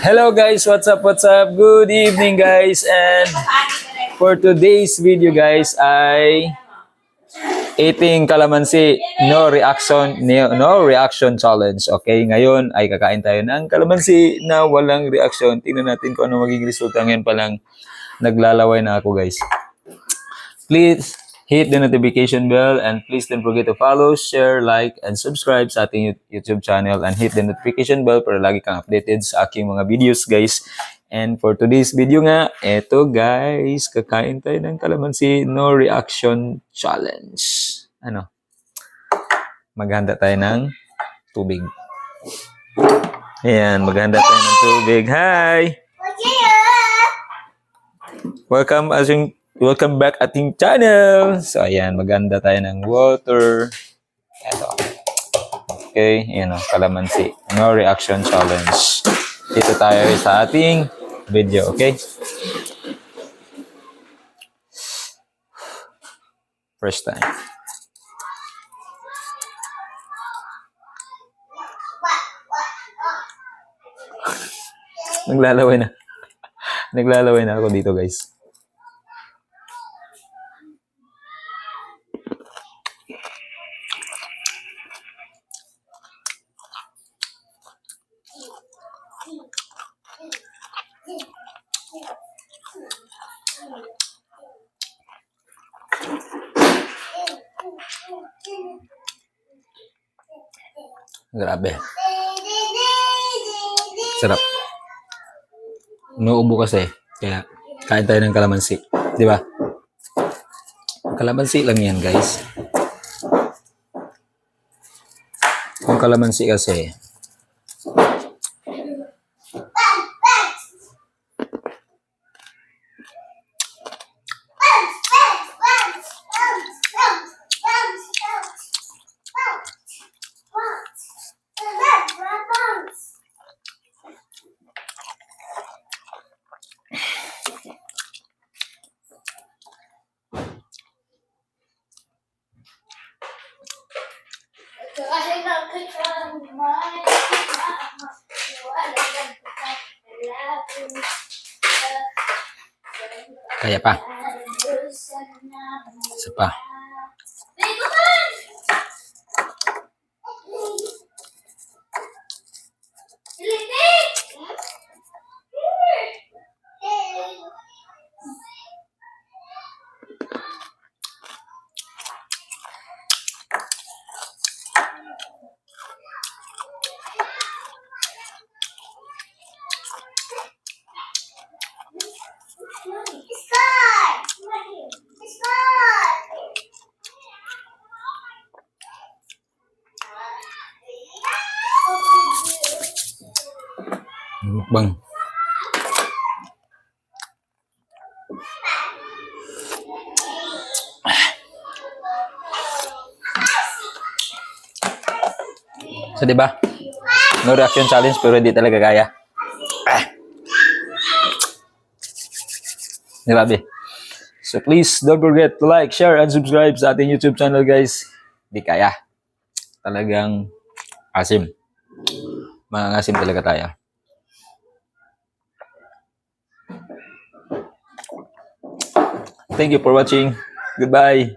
Hello guys, what's up, what's up? Good evening guys, and for today's video guys ay eating kalamansi, no reaction challenge. Okay, ngayon ay kakain tayo ng kalamansi na walang reaction. Tingnan natin kung ano magiging resulta. Ngayon pa lang naglalaway na ako guys. Please hit the notification bell and please don't forget to follow, share, like, and subscribe sa ating YouTube channel and hit the notification bell para lagi kang updated sa aking mga videos guys. And for today's video nga, eto guys, kakain tayo ng kalamansi no reaction challenge. Ano? Maghanda tayo ng tubig. Ayan, maghanda tayo ng tubig. Hi! Welcome back ating channel. So, ayan, maganda tayo ng water. Ito. Okay, ayan o, kalamansi. No reaction challenge. Dito tayo sa ating video, okay? First time. Naglalaway na. Naglalaway na ako dito, guys. Grabe. Sarap. Inuubo kasi. Kaya kain tayo ng kalamansi. Di ba? Kalamansi lang yan, guys. Yung kalamansi kasi kaya pa. Isa pa. Mukbang. So, di ba? No reaction challenge pero hindi talaga kaya. Grabe. So, please don't forget to like, share, and subscribe sa ating YouTube channel, guys. Di kaya. Talagang asim. Mangangasim talaga tayo. Thank you for watching. Goodbye.